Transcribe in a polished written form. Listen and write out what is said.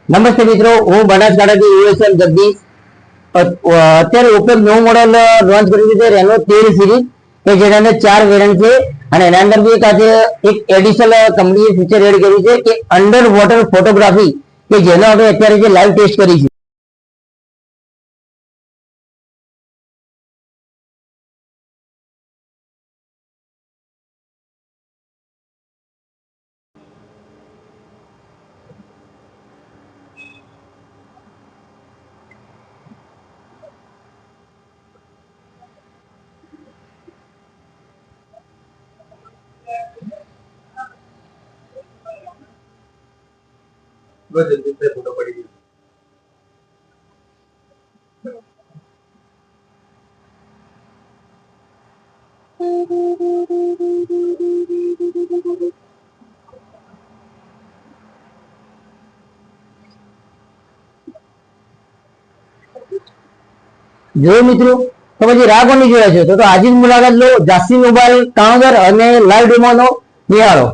નમસ્તે મિત્રો, હું બનાસકાંઠાથી યુએસએમ જગદીશ. અત્યારે ઓપેક નવું મોડેલ લોન્ચ કર્યું છે રેનો 13 સિરીઝ કે જેના અંદર 4 વેરિયન્ટ છે અને એના અંદર બી આજે એક એડિશનલ કંપનીએ ફીચર એડ કર્યું છે કે અંડર વોટર ફોટોગ્રાફી કે જેનો આપણે અત્યારે જે લાઈવ ટેસ્ટ કરી છે. ફોટો પડી ગયો. જો મિત્રો તમે જે રાગોની જોયા છે તો આજે જ મુલાકાત લો જાસી મોબાઈલ કાઉન્ટર અને લાઈવ ડેમોનો નિહાળો.